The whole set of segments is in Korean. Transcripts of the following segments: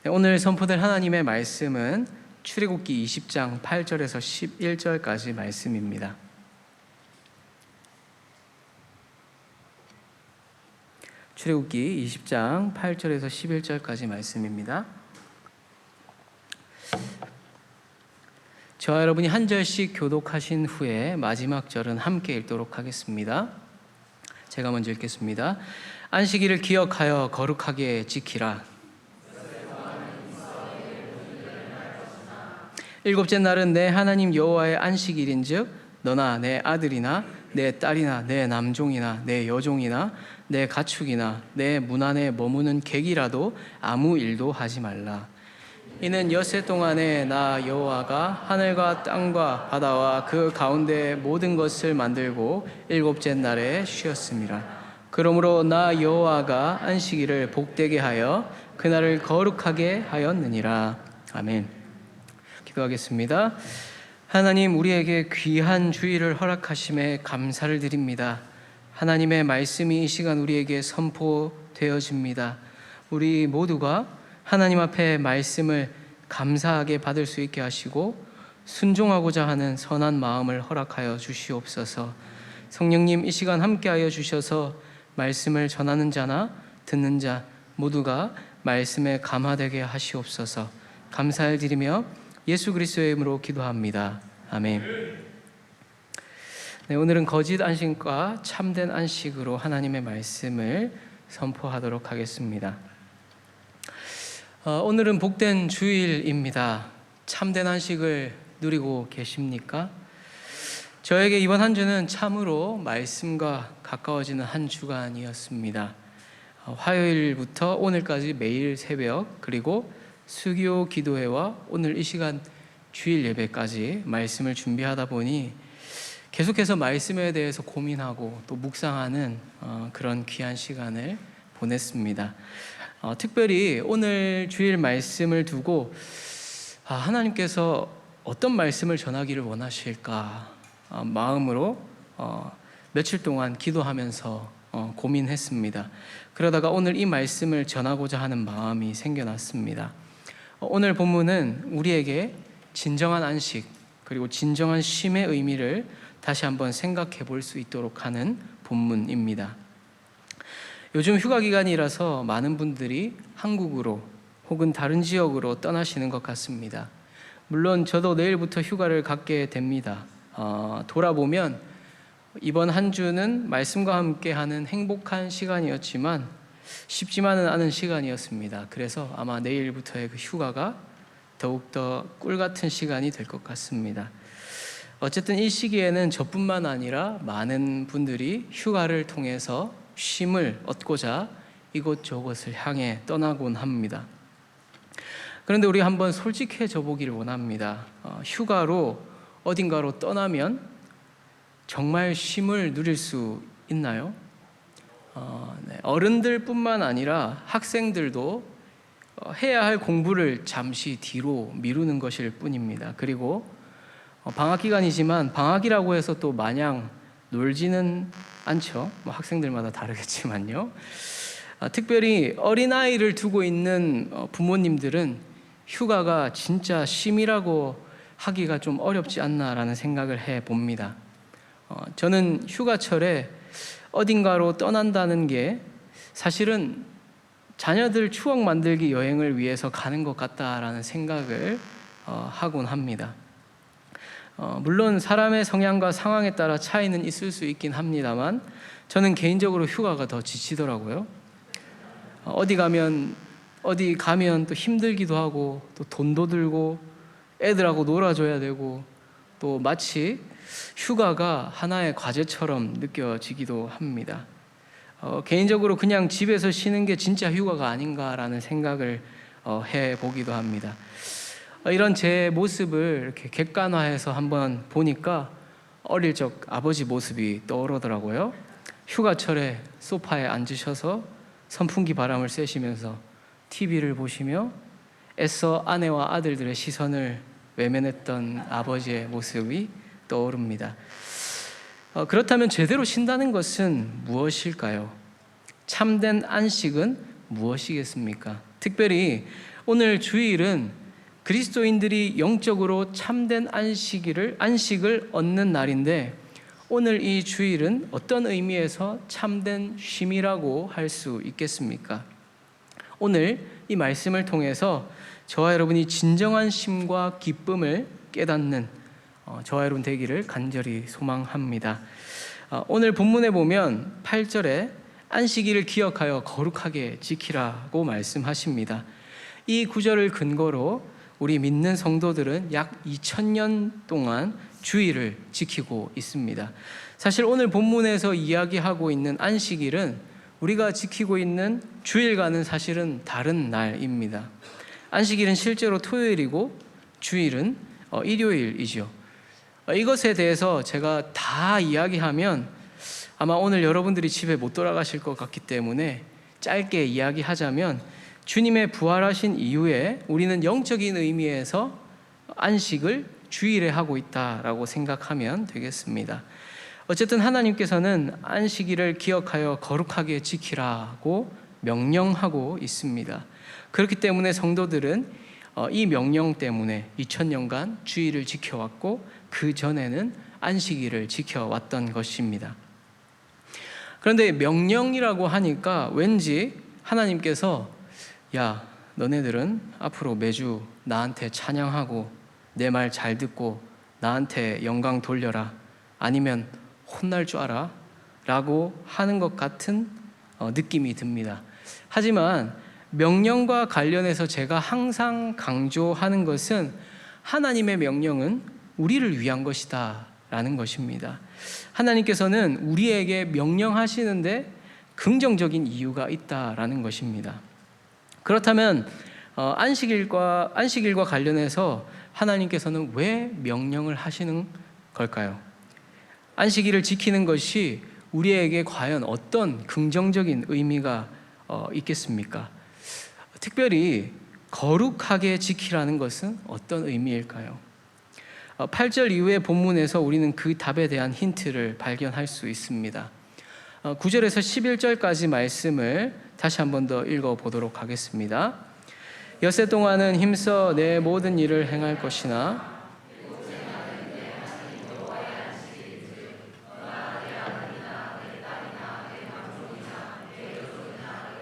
네, 오늘 선포될 하나님의 말씀은 출애굽기 20장 8절에서 11절까지 말씀입니다. 출애굽기 20장 8절에서 11절까지 말씀입니다. 저와 여러분이 한 절씩 교독하신 후에 마지막 절은 함께 읽도록 하겠습니다. 제가 먼저 읽겠습니다. 안식일을 기억하여 거룩하게 지키라. 일곱째 날은 내 하나님 여호와의 안식일인즉 너나 내 아들이나 내 딸이나 내 남종이나 내 여종이나 내 가축이나 내 문 안에 머무는 객이라도 아무 일도 하지 말라. 이는 엿새 동안에 나 여호와가 하늘과 땅과 바다와 그 가운데 모든 것을 만들고 일곱째 날에 쉬었습니다. 그러므로 나 여호와가 안식일을 복되게 하여 그날을 거룩하게 하였느니라. 아멘. 기도하겠습니다. 하나님, 우리에게 귀한 주일을 허락하심에 감사를 드립니다. 하나님의 말씀이 이 시간 우리에게 선포되어집니다. 우리 모두가 하나님 앞에 말씀을 감사하게 받을 수 있게 하시고 순종하고자 하는 선한 마음을 허락하여 주시옵소서. 성령님, 이 시간 함께하여 주셔서 말씀을 전하는 자나 듣는 자 모두가 말씀에 감화되게 하시옵소서. 감사를 드리며 예수 그리스도의 이름으로 기도합니다. 아멘. 네, 오늘은 거짓 안식과 참된 안식으로 하나님의 말씀을 선포하도록 하겠습니다. 오늘은 복된 주일입니다. 참된 안식을 누리고 계십니까? 저에게 이번 한 주는 참으로 말씀과 가까워지는 한 주간이었습니다. 화요일부터 오늘까지 매일 새벽 그리고 수교 기도회와 오늘 이 시간 주일 예배까지 말씀을 준비하다 보니 계속해서 말씀에 대해서 고민하고 또 묵상하는 그런 귀한 시간을 보냈습니다. 특별히 오늘 주일 말씀을 두고 하나님께서 어떤 말씀을 전하기를 원하실까 마음으로 며칠 동안 기도하면서 고민했습니다. 그러다가 오늘 이 말씀을 전하고자 하는 마음이 생겨났습니다. 오늘 본문은 우리에게 진정한 안식 그리고 진정한 쉼의 의미를 다시 한번 생각해 볼 수 있도록 하는 본문입니다. 요즘 휴가 기간이라서 많은 분들이 한국으로 혹은 다른 지역으로 떠나시는 것 같습니다. 물론 저도 내일부터 휴가를 갖게 됩니다. 돌아보면 이번 한 주는 말씀과 함께하는 행복한 시간이었지만 쉽지만은 않은 시간이었습니다. 그래서 아마 내일부터의 그 휴가가 더욱더 꿀같은 시간이 될 것 같습니다. 어쨌든 이 시기에는 저뿐만 아니라 많은 분들이 휴가를 통해서 쉼을 얻고자 이곳저곳을 향해 떠나곤 합니다. 그런데 우리 한번 솔직해져 보기를 원합니다. 휴가로 어딘가로 떠나면 정말 쉼을 누릴 수 있나요? 어른들뿐만 아니라 학생들도 해야 할 공부를 잠시 뒤로 미루는 것일 뿐입니다. 그리고 방학 기간이지만 방학이라고 해서 또 마냥 놀지는 않죠. 학생들마다 다르겠지만요. 특별히 어린아이를 두고 있는 부모님들은 휴가가 진짜 쉼이라고 하기가 좀 어렵지 않나라는 생각을 해봅니다. 저는 휴가철에 어딘가로 떠난다는 게 사실은 자녀들 추억 만들기 여행을 위해서 가는 것 같다라는 생각을 하곤 합니다. 물론 사람의 성향과 상황에 따라 차이는 있을 수 있긴 합니다만 저는 개인적으로 휴가가 더 지치더라고요. 어디 가면 또 힘들기도 하고 또 돈도 들고 애들하고 놀아줘야 되고 또 마치 휴가가 하나의 과제처럼 느껴지기도 합니다. 개인적으로 그냥 집에서 쉬는 게 진짜 휴가가 아닌가라는 생각을 해보기도 합니다. 이런 제 모습을 이렇게 객관화해서 한번 보니까 어릴 적 아버지 모습이 떠오르더라고요. 휴가철에 소파에 앉으셔서 선풍기 바람을 쐬시면서 TV를 보시며 애써 아내와 아들들의 시선을 외면했던 아버지의 모습이 떠오릅니다. 그렇다면 제대로 쉰다는 것은 무엇일까요? 참된 안식은 무엇이겠습니까? 특별히 오늘 주일은 그리스도인들이 영적으로 참된 안식을 얻는 날인데, 오늘 이 주일은 어떤 의미에서 참된 쉼이라고 할 수 있겠습니까? 오늘 이 말씀을 통해서 저와 여러분이 진정한 쉼과 기쁨을 깨닫는 저와 여러분 되기를 간절히 소망합니다. 오늘 본문에 보면 8절에 안식일을 기억하여 거룩하게 지키라고 말씀하십니다. 이 구절을 근거로 우리 믿는 성도들은 약 2000년 동안 주일을 지키고 있습니다. 사실 오늘 본문에서 이야기하고 있는 안식일은 우리가 지키고 있는 주일과는 사실은 다른 날입니다. 안식일은 실제로 토요일이고 주일은 일요일이죠. 이것에 대해서 제가 다 이야기하면 아마 오늘 여러분들이 집에 못 돌아가실 것 같기 때문에 짧게 이야기하자면, 주님의 부활하신 이후에 우리는 영적인 의미에서 안식을 주일에 하고 있다라고 생각하면 되겠습니다. 어쨌든 하나님께서는 안식일을 기억하여 거룩하게 지키라고 명령하고 있습니다. 그렇기 때문에 성도들은 이 명령 때문에 2000년간 주일을 지켜왔고, 그 전에는 안식일을 지켜왔던 것입니다. 그런데 명령이라고 하니까 왠지 하나님께서 야, 너네들은 앞으로 매주 나한테 찬양하고 내 말 잘 듣고 나한테 영광 돌려라, 아니면 혼날 줄 알아 라고 하는 것 같은 느낌이 듭니다. 하지만 명령과 관련해서 제가 항상 강조하는 것은 하나님의 명령은 우리를 위한 것이다 라는 것입니다. 하나님께서는 우리에게 명령하시는데 긍정적인 이유가 있다라는 것입니다. 그렇다면 안식일과 관련해서 하나님께서는 왜 명령을 하시는 걸까요? 안식일을 지키는 것이 우리에게 과연 어떤 긍정적인 의미가 있겠습니까? 특별히 거룩하게 지키라는 것은 어떤 의미일까요? 8절 이후의 본문에서 우리는 그 답에 대한 힌트를 발견할 수 있습니다. 9절에서 11절까지 말씀을 다시 한 번 더 읽어보도록 하겠습니다. 엿새 동안은 힘써 내 모든 일을 행할 것이나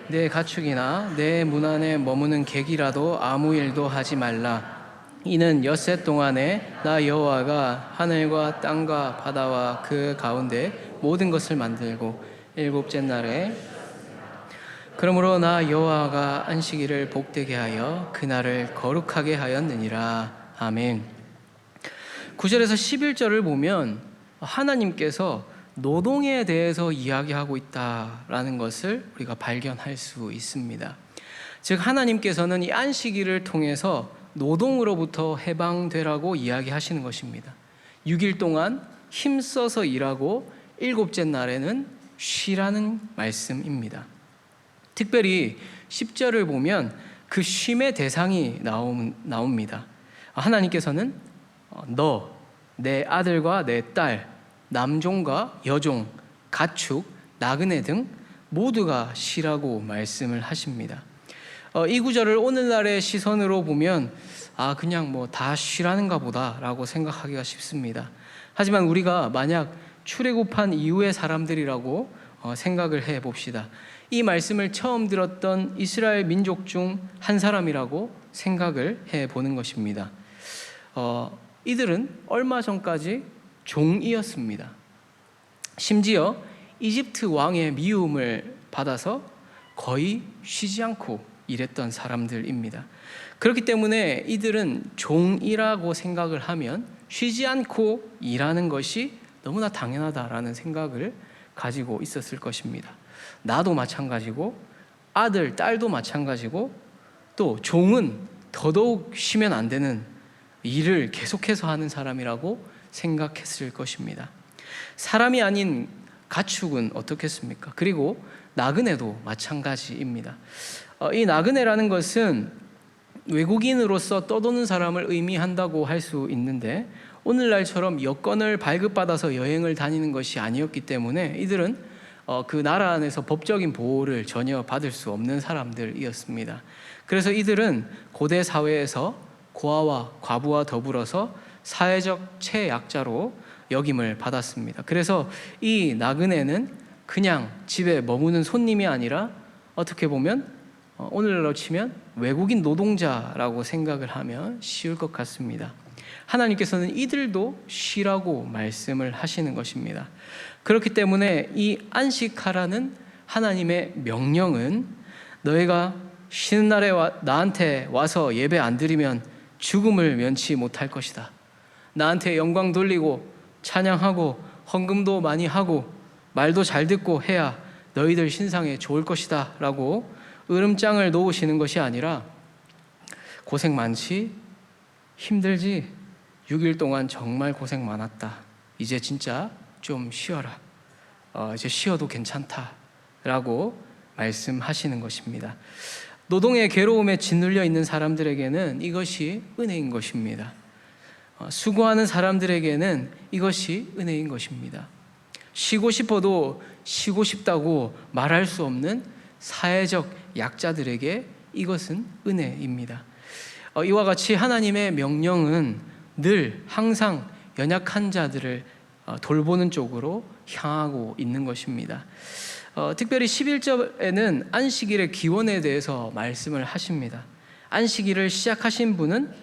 내 가축이나 내 문 안에 머무는 객이라도 아무 일도 하지 말라. 이는 엿새 동안에 나 여호와가 하늘과 땅과 바다와 그 가운데 모든 것을 만들고 일곱째 날에 그러므로 나 여호와가 안식일을 복되게 하여 그날을 거룩하게 하였느니라. 아멘. 9절에서 11절을 보면 하나님께서 노동에 대해서 이야기하고 있다라는 것을 우리가 발견할 수 있습니다. 즉 하나님께서는 이 안식일을 통해서 노동으로부터 해방되라고 이야기하시는 것입니다. 6일 동안 힘써서 일하고 일곱째 날에는 쉬라는 말씀입니다. 특별히 10절을 보면 그 쉼의 대상이 나옵니다. 하나님께서는 너, 내 아들과 내 딸, 남종과 여종, 가축, 나그네 등 모두가 쉬라고 말씀을 하십니다. 이 구절을 오늘날의 시선으로 보면 그냥 뭐 다 쉬라는가 보다라고 생각하기가 쉽습니다. 하지만 우리가 만약 출애굽한 이후의 사람들이라고 생각을 해봅시다. 이 말씀을 처음 들었던 이스라엘 민족 중 한 사람이라고 생각을 해보는 것입니다. 이들은 얼마 전까지 종이었습니다. 심지어 이집트 왕의 미움을 받아서 거의 쉬지 않고 일했던 사람들입니다. 그렇기 때문에 이들은 종이라고 생각을 하면 쉬지 않고 일하는 것이 너무나 당연하다라는 생각을 가지고 있었을 것입니다. 나도 마찬가지고 아들, 딸도 마찬가지고 또 종은 더더욱 쉬면 안 되는 일을 계속해서 하는 사람이라고 생각했을 것입니다. 사람이 아닌 가축은 어떻겠습니까? 그리고 나그네도 마찬가지입니다. 이 나그네라는 것은 외국인으로서 떠도는 사람을 의미한다고 할 수 있는데, 오늘날처럼 여권을 발급받아서 여행을 다니는 것이 아니었기 때문에 이들은 그 나라 안에서 법적인 보호를 전혀 받을 수 없는 사람들이었습니다. 그래서 이들은 고대 사회에서 고아와 과부와 더불어서 사회적 최약자로 여김을 받았습니다. 그래서 이 나그네는 그냥 집에 머무는 손님이 아니라 어떻게 보면 오늘날로 치면 외국인 노동자라고 생각을 하면 쉬울 것 같습니다. 하나님께서는 이들도 쉬라고 말씀을 하시는 것입니다. 그렇기 때문에 이 안식하라는 하나님의 명령은 너희가 쉬는 날에 나한테 와서 예배 안 드리면 죽음을 면치 못할 것이다. 나한테 영광 돌리고 찬양하고 헌금도 많이 하고 말도 잘 듣고 해야 너희들 신상에 좋을 것이다 라고 으름장을 놓으시는 것이 아니라 고생 많지? 힘들지? 6일 동안 정말 고생 많았다. 이제 진짜 좀 쉬어라. 이제 쉬어도 괜찮다 라고 말씀하시는 것입니다. 노동의 괴로움에 짓눌려 있는 사람들에게는 이것이 은혜인 것입니다. 수고하는 사람들에게는 이것이 은혜인 것입니다. 쉬고 싶어도 쉬고 싶다고 말할 수 없는 사회적 약자들에게 이것은 은혜입니다. 이와 같이 하나님의 명령은 늘 항상 연약한 자들을 돌보는 쪽으로 향하고 있는 것입니다. 특별히 11절에는 안식일의 기원에 대해서 말씀을 하십니다. 안식일을 시작하신 분은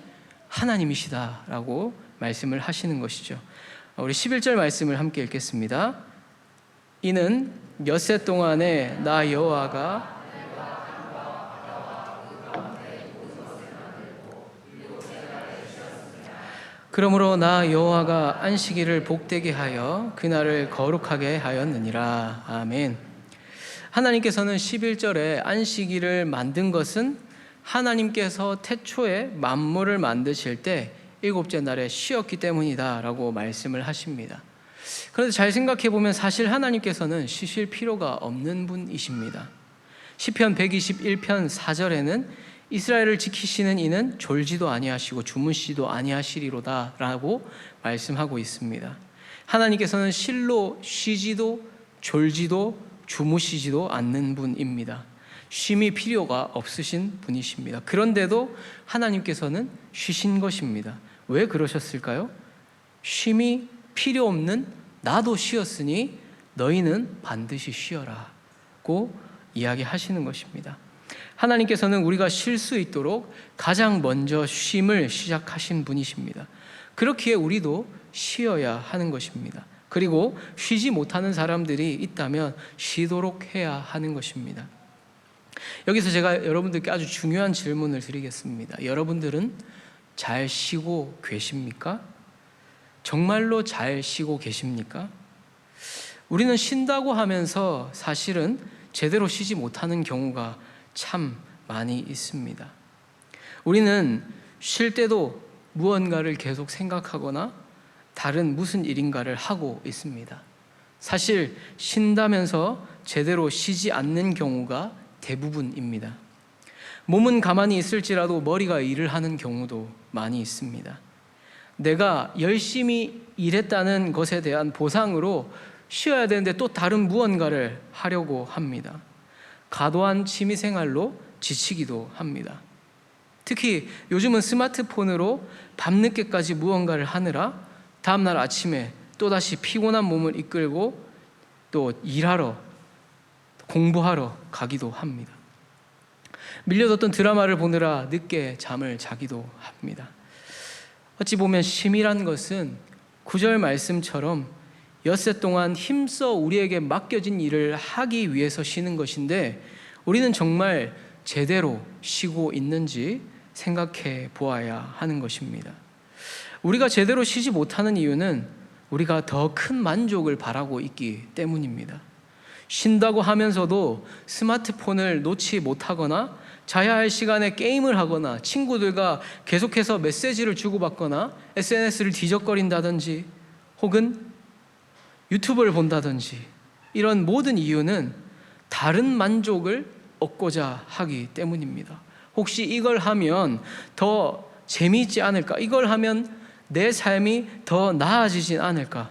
하나님이시다라고 말씀을 하시는 것이죠. 우리 11절 말씀을 함께 읽겠습니다. 이는 엿새 동안에 나 여호와가 그러므로 나 여호와가 안식일을 복되게 하여 그날을 거룩하게 하였느니라. 아멘. 하나님께서는 11절에 안식일을 만든 것은 하나님께서 태초에 만물을 만드실 때 일곱째 날에 쉬었기 때문이다 라고 말씀을 하십니다. 그런데 잘 생각해 보면 사실 하나님께서는 쉬실 필요가 없는 분이십니다. 시편 121편 4절에는 이스라엘을 지키시는 이는 졸지도 아니하시고 주무시도 아니하시리로다 라고 말씀하고 있습니다. 하나님께서는 실로 쉬지도 졸지도 주무시지도 않는 분입니다. 쉼이 필요가 없으신 분이십니다. 그런데도 하나님께서는 쉬신 것입니다. 왜 그러셨을까요? 쉼이 필요 없는 나도 쉬었으니 너희는 반드시 쉬어라고 이야기하시는 것입니다. 하나님께서는 우리가 쉴 수 있도록 가장 먼저 쉼을 시작하신 분이십니다. 그렇기에 우리도 쉬어야 하는 것입니다. 그리고 쉬지 못하는 사람들이 있다면 쉬도록 해야 하는 것입니다. 여기서 제가 여러분들께 아주 중요한 질문을 드리겠습니다. 여러분들은 잘 쉬고 계십니까? 정말로 잘 쉬고 계십니까? 우리는 쉰다고 하면서 사실은 제대로 쉬지 못하는 경우가 참 많이 있습니다. 우리는 쉴 때도 무언가를 계속 생각하거나 다른 무슨 일인가를 하고 있습니다. 사실 쉰다면서 제대로 쉬지 않는 경우가 대부분입니다. 몸은 가만히 있을지라도 머리가 일을 하는 경우도 많이 있습니다. 내가 열심히 일했다는 것에 대한 보상으로 쉬어야 되는데 또 다른 무언가를 하려고 합니다. 과도한 취미생활로 지치기도 합니다. 특히 요즘은 스마트폰으로 밤늦게까지 무언가를 하느라 다음날 아침에 또다시 피곤한 몸을 이끌고 또 일하러 공부하러 가기도 합니다. 밀려뒀던 드라마를 보느라 늦게 잠을 자기도 합니다. 어찌 보면 쉼이란 것은 9절 말씀처럼 엿새 동안 힘써 우리에게 맡겨진 일을 하기 위해서 쉬는 것인데 우리는 정말 제대로 쉬고 있는지 생각해 보아야 하는 것입니다. 우리가 제대로 쉬지 못하는 이유는 우리가 더 큰 만족을 바라고 있기 때문입니다. 쉰다고 하면서도 스마트폰을 놓지 못하거나 자야 할 시간에 게임을 하거나 친구들과 계속해서 메시지를 주고받거나 SNS를 뒤적거린다든지 혹은 유튜브를 본다든지 이런 모든 이유는 다른 만족을 얻고자 하기 때문입니다. 혹시 이걸 하면 더 재미있지 않을까? 이걸 하면 내 삶이 더 나아지진 않을까?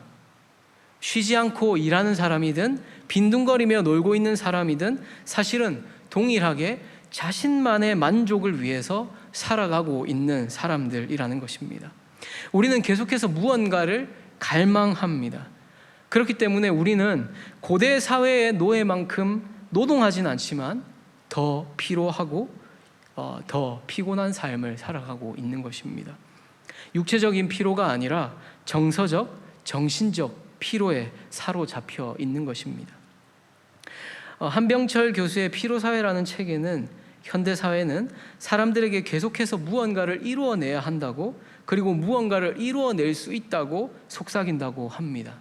쉬지 않고 일하는 사람이든 빈둥거리며 놀고 있는 사람이든 사실은 동일하게 자신만의 만족을 위해서 살아가고 있는 사람들이라는 것입니다. 우리는 계속해서 무언가를 갈망합니다. 그렇기 때문에 우리는 고대 사회의 노예만큼 노동하진 않지만 더 피로하고 더 피곤한 삶을 살아가고 있는 것입니다. 육체적인 피로가 아니라 정서적, 정신적 피로에 사로잡혀 있는 것입니다. 한병철 교수의 피로사회라는 책에는 현대사회는 사람들에게 계속해서 무언가를 이루어내야 한다고, 그리고 무언가를 이루어낼 수 있다고 속삭인다고 합니다.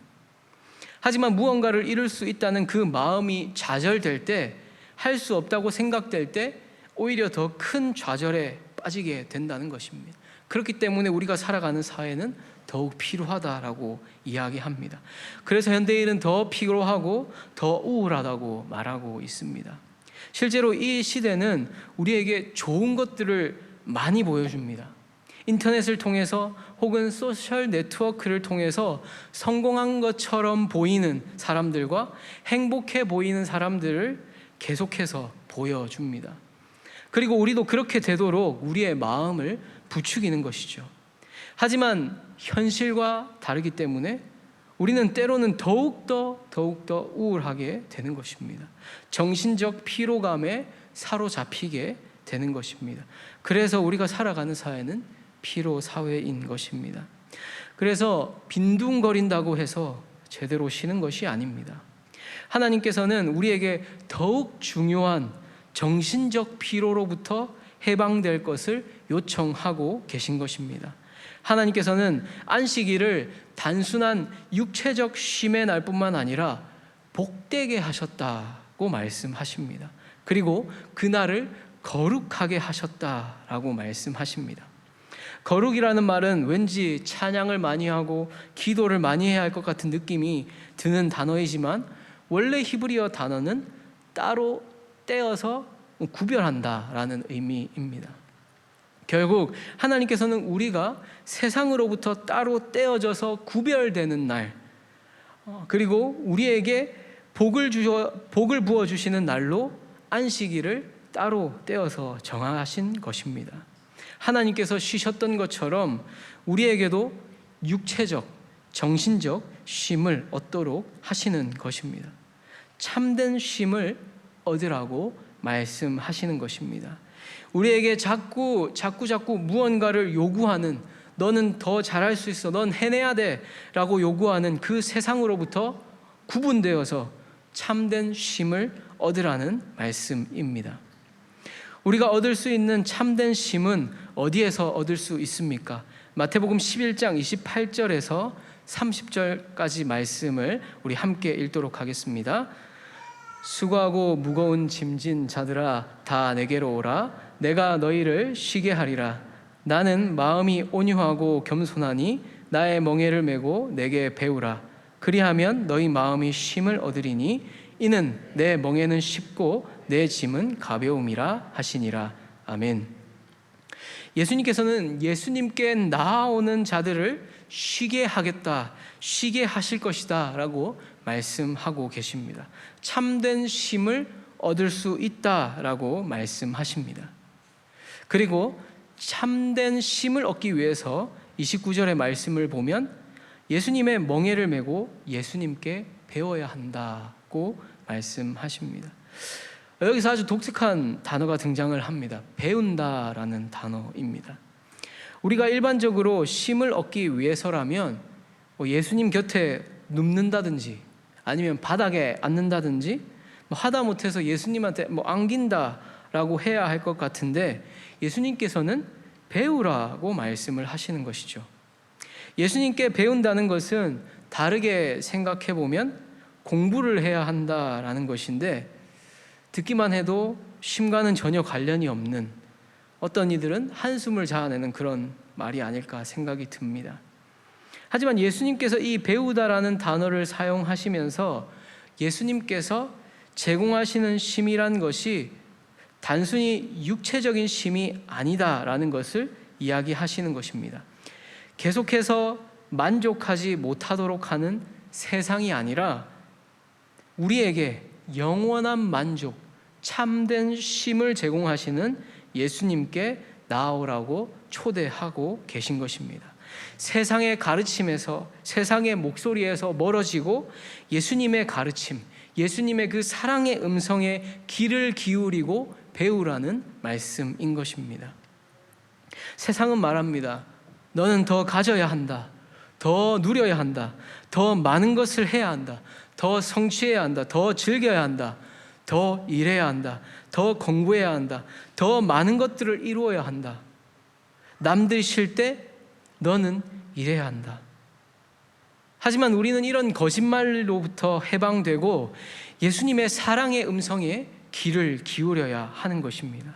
하지만 무언가를 이룰 수 있다는 그 마음이 좌절될 때, 할 수 없다고 생각될 때 오히려 더 큰 좌절에 빠지게 된다는 것입니다. 그렇기 때문에 우리가 살아가는 사회는 더욱 필요하다라고 이야기합니다. 그래서 현대인은 더 피로하고 더 우울하다고 말하고 있습니다. 실제로 이 시대는 우리에게 좋은 것들을 많이 보여줍니다. 인터넷을 통해서 혹은 소셜 네트워크를 통해서 성공한 것처럼 보이는 사람들과 행복해 보이는 사람들을 계속해서 보여줍니다. 그리고 우리도 그렇게 되도록 우리의 마음을 부추기는 것이죠. 하지만 현실과 다르기 때문에 우리는 때로는 더욱더 우울하게 되는 것입니다. 정신적 피로감에 사로잡히게 되는 것입니다. 그래서 우리가 살아가는 사회는 피로 사회인 것입니다. 그래서 빈둥거린다고 해서 제대로 쉬는 것이 아닙니다. 하나님께서는 우리에게 더욱 중요한 정신적 피로로부터 해방될 것을 요청하고 계신 것입니다. 하나님께서는 안식일을 단순한 육체적 쉼의 날뿐만 아니라 복되게 하셨다고 말씀하십니다. 그리고 그날을 거룩하게 하셨다라고 말씀하십니다. 거룩이라는 말은 왠지 찬양을 많이 하고 기도를 많이 해야 할 것 같은 느낌이 드는 단어이지만 원래 히브리어 단어는 따로 떼어서 구별한다라는 의미입니다. 결국 하나님께서는 우리가 세상으로부터 따로 떼어져서 구별되는 날, 그리고 우리에게 복을 부어주시는 날로 안식일을 따로 떼어서 정하신 것입니다. 하나님께서 쉬셨던 것처럼 우리에게도 육체적, 정신적 쉼을 얻도록 하시는 것입니다. 참된 쉼을 얻으라고 말씀하시는 것입니다. 우리에게 자꾸 무언가를 요구하는, 너는 더 잘할 수 있어, 넌 해내야 돼 라고 요구하는 그 세상으로부터 구분되어서 참된 쉼을 얻으라는 말씀입니다. 우리가 얻을 수 있는 참된 쉼은 어디에서 얻을 수 있습니까? 마태복음 11장 28절에서 30절까지 말씀을 우리 함께 읽도록 하겠습니다. 수고하고 무거운 짐진 자들아 다 내게로 오라. 내가 너희를 쉬게 하리라. 나는 마음이 온유하고 겸손하니 나의 멍에를 메고 내게 배우라. 그리하면 너희 마음이 쉼을 얻으리니 이는 내 멍에는 쉽고 내 짐은 가벼움이라 하시니라. 아멘. 예수님께서는 예수님께 나아오는 자들을 쉬게 하겠다, 쉬게 하실 것이다 라고 말씀하고 계십니다. 참된 쉼을 얻을 수 있다라고 말씀하십니다. 그리고 참된 쉼을 얻기 위해서 29절의 말씀을 보면 예수님의 멍에를 메고 예수님께 배워야 한다고 말씀하십니다. 여기서 아주 독특한 단어가 등장을 합니다. 배운다라는 단어입니다. 우리가 일반적으로 쉼을 얻기 위해서라면 예수님 곁에 눕는다든지 아니면 바닥에 앉는다든지 하다못해서 예수님한테 안긴다라고 해야 할 것 같은데 예수님께서는 배우라고 말씀을 하시는 것이죠. 예수님께 배운다는 것은 다르게 생각해 보면 공부를 해야 한다라는 것인데 듣기만 해도 쉼과는 전혀 관련이 없는, 어떤 이들은 한숨을 자아내는 그런 말이 아닐까 생각이 듭니다. 하지만 예수님께서 이 배우다라는 단어를 사용하시면서 예수님께서 제공하시는 쉼이란 것이 단순히 육체적인 쉼이 아니다라는 것을 이야기하시는 것입니다. 계속해서 만족하지 못하도록 하는 세상이 아니라 우리에게 영원한 만족, 참된 쉼을 제공하시는 예수님께 나아오라고 초대하고 계신 것입니다. 세상의 가르침에서, 세상의 목소리에서 멀어지고 예수님의 가르침, 예수님의 그 사랑의 음성에 귀를 기울이고 배우라는 말씀인 것입니다. 세상은 말합니다. 너는 더 가져야 한다. 더 누려야 한다. 더 많은 것을 해야 한다. 더 성취해야 한다. 더 즐겨야 한다. 더 일해야 한다. 더 공부해야 한다. 더 많은 것들을 이루어야 한다. 남들이 쉴 때 너는 일해야 한다. 하지만 우리는 이런 거짓말로부터 해방되고 예수님의 사랑의 음성에 귀를 기울여야 하는 것입니다.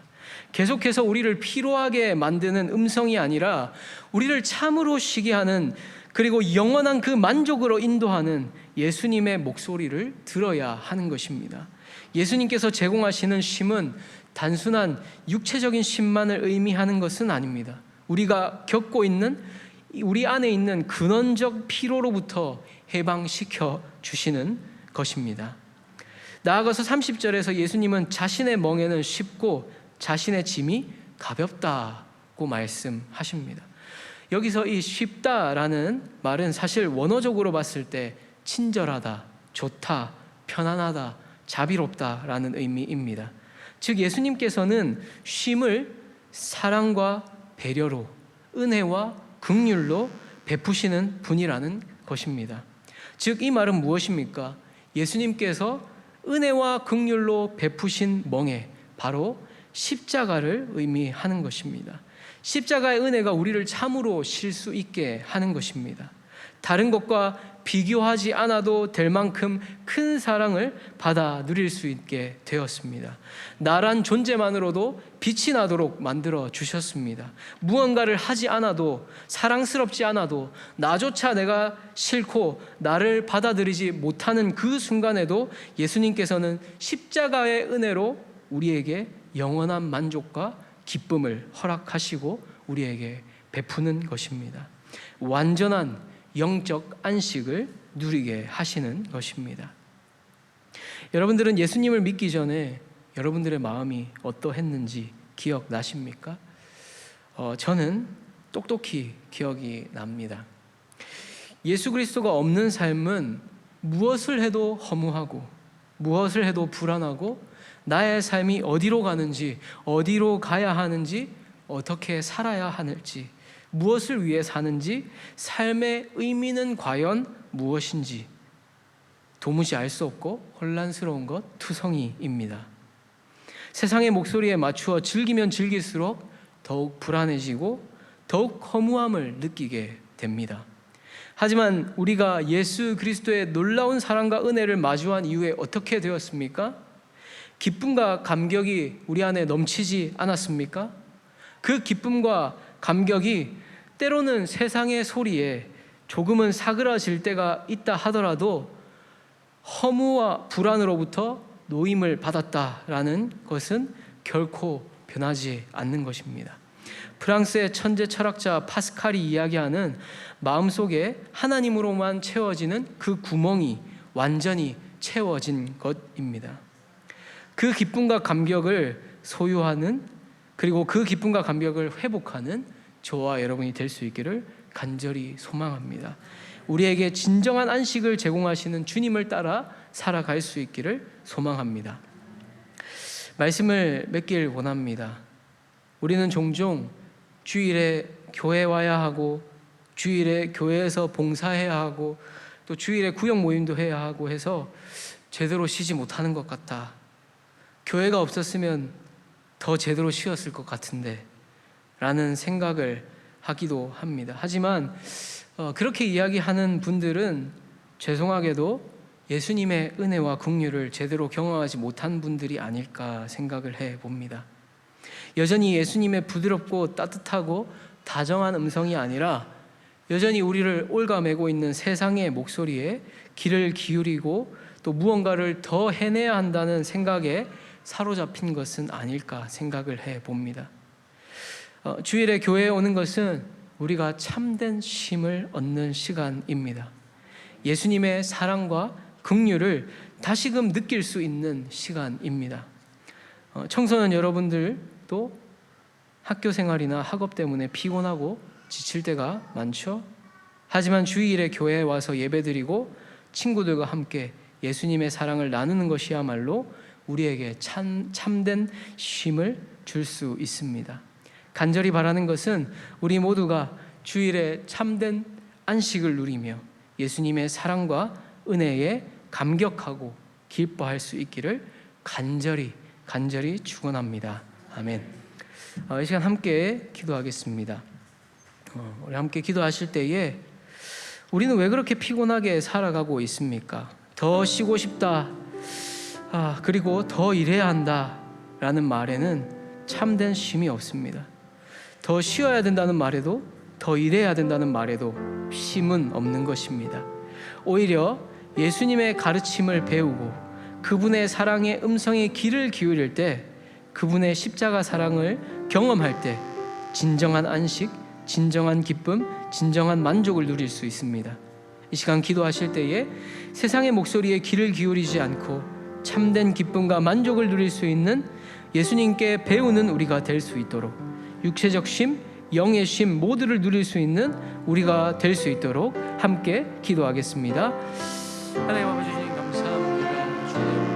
계속해서 우리를 피로하게 만드는 음성이 아니라 우리를 참으로 쉬게 하는, 그리고 영원한 그 만족으로 인도하는 예수님의 목소리를 들어야 하는 것입니다. 예수님께서 제공하시는 쉼은 단순한 육체적인 쉼만을 의미하는 것은 아닙니다. 우리가 겪고 있는, 우리 안에 있는 근원적 피로로부터 해방시켜 주시는 것입니다. 나아가서 30절에서 예수님은 자신의 멍에는 쉽고 자신의 짐이 가볍다고 말씀하십니다. 여기서 이 쉽다라는 말은 사실 원어적으로 봤을 때 친절하다, 좋다, 편안하다, 자비롭다라는 의미입니다. 즉 예수님께서는 쉼을 사랑과 배려로, 은혜와 긍휼로 베푸시는 분이라는 것입니다. 즉 이 말은 무엇입니까? 예수님께서 은혜와 긍휼로 베푸신 멍에 바로 십자가를 의미하는 것입니다. 십자가의 은혜가 우리를 참으로 쉴 수 있게 하는 것입니다. 다른 것과 비교하지 않아도 될 만큼 큰 사랑을 받아 누릴 수 있게 되었습니다. 나란 존재만으로도 빛이 나도록 만들어 주셨습니다. 무언가를 하지 않아도, 사랑스럽지 않아도, 나조차 내가 싫고 나를 받아들이지 못하는 그 순간에도 예수님께서는 십자가의 은혜로 우리에게 영원한 만족과 기쁨을 허락하시고 우리에게 베푸는 것입니다. 완전한 영적 안식을 누리게 하시는 것입니다. 여러분들은 예수님을 믿기 전에 여러분들의 마음이 어떠했는지 기억나십니까? 저는 똑똑히 기억이 납니다. 예수 그리스도가 없는 삶은 무엇을 해도 허무하고 무엇을 해도 불안하고 나의 삶이 어디로 가는지, 어디로 가야 하는지, 어떻게 살아야 하는지, 무엇을 위해 사는지, 삶의 의미는 과연 무엇인지 도무지 알 수 없고 혼란스러운 것 투성이입니다. 세상의 목소리에 맞추어 즐기면 즐길수록 더욱 불안해지고 더욱 허무함을 느끼게 됩니다. 하지만 우리가 예수 그리스도의 놀라운 사랑과 은혜를 마주한 이후에 어떻게 되었습니까? 기쁨과 감격이 우리 안에 넘치지 않았습니까? 그 기쁨과 감격이 때로는 세상의 소리에 조금은 사그라질 때가 있다 하더라도 허무와 불안으로부터 노임을 받았다라는 것은 결코 변하지 않는 것입니다. 프랑스의 천재 철학자 파스칼이 이야기하는 마음속에 하나님으로만 채워지는 그 구멍이 완전히 채워진 것입니다. 그 기쁨과 감격을 소유하는, 그리고 그 기쁨과 감격을 회복하는 저와 여러분이 될 수 있기를 간절히 소망합니다. 우리에게 진정한 안식을 제공하시는 주님을 따라 살아갈 수 있기를 소망합니다. 말씀을 맺길 원합니다. 우리는 종종 주일에 교회 와야 하고, 주일에 교회에서 봉사해야 하고, 또 주일에 구역 모임도 해야 하고 해서 제대로 쉬지 못하는 것 같다. 교회가 없었으면 더 제대로 쉬었을 것 같은데 라는 생각을 하기도 합니다. 하지만 그렇게 이야기하는 분들은 죄송하게도 예수님의 은혜와 긍휼을 제대로 경험하지 못한 분들이 아닐까 생각을 해봅니다. 여전히 예수님의 부드럽고 따뜻하고 다정한 음성이 아니라 여전히 우리를 올가매고 있는 세상의 목소리에 귀를 기울이고 또 무언가를 더 해내야 한다는 생각에 사로잡힌 것은 아닐까 생각을 해봅니다. 주일에 교회에 오는 것은 우리가 참된 쉼을 얻는 시간입니다. 예수님의 사랑과 긍휼을 다시금 느낄 수 있는 시간입니다. 청소년 여러분들도 학교 생활이나 학업 때문에 피곤하고 지칠 때가 많죠. 하지만 주일에 교회에 와서 예배드리고 친구들과 함께 예수님의 사랑을 나누는 것이야말로 우리에게 참된 쉼을 줄 수 있습니다. 간절히 바라는 것은 우리 모두가 주일에 참된 안식을 누리며 예수님의 사랑과 은혜에 감격하고 기뻐할 수 있기를 간절히 축원합니다. 아멘. 이 시간 함께 기도하겠습니다. 우리 함께 기도하실 때에 우리는 왜 그렇게 피곤하게 살아가고 있습니까? 더 쉬고 싶다, 그리고 더 일해야 한다 라는 말에는 참된 쉼이 없습니다. 더 쉬어야 된다는 말에도, 더 일해야 된다는 말에도 쉼은 없는 것입니다. 오히려 예수님의 가르침을 배우고 그분의 사랑의 음성에 귀를 기울일 때, 그분의 십자가 사랑을 경험할 때 진정한 안식, 진정한 기쁨, 진정한 만족을 누릴 수 있습니다. 이 시간 기도하실 때에 세상의 목소리에 귀를 기울이지 않고 참된 기쁨과 만족을 누릴 수 있는 예수님께 배우는 우리가 될 수 있도록, 육체적 쉼, 영의 쉼 모두를 누릴 수 있는 우리가 될 수 있도록 함께 기도하겠습니다. 하나님 아버지 주님 감사합니다. 주님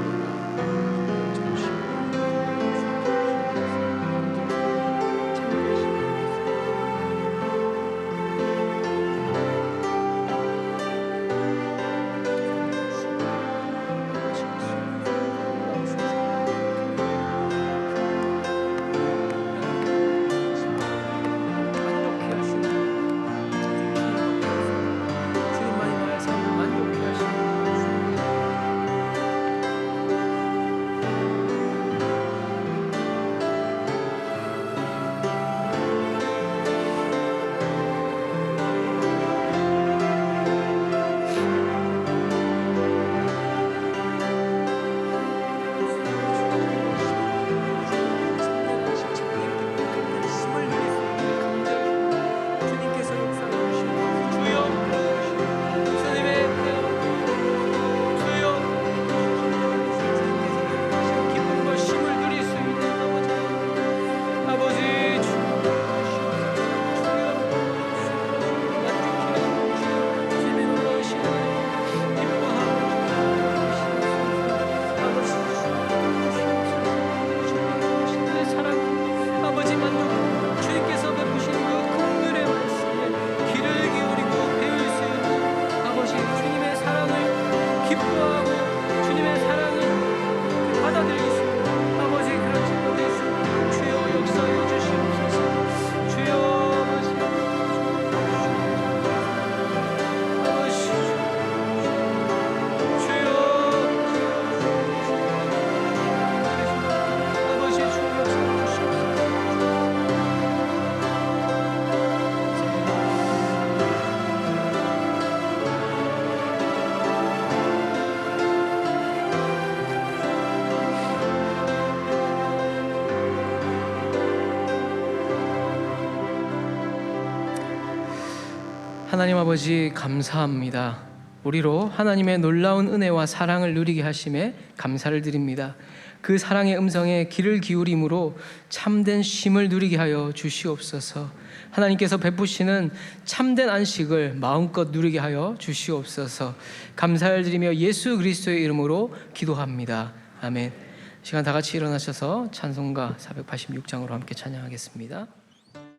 하나님 아버지 감사합니다. 우리로 하나님의 놀라운 은혜와 사랑을 누리게 하심에 감사를 드립니다. 그 사랑의 음성에 귀를 기울임으로 참된 쉼을 누리게 하여 주시옵소서. 하나님께서 베푸시는 참된 안식을 마음껏 누리게 하여 주시옵소서. 감사를 드리며 예수 그리스도의 이름으로 기도합니다. 아멘. 시간 다 같이 일어나셔서 찬송가 486장으로 함께 찬양하겠습니다.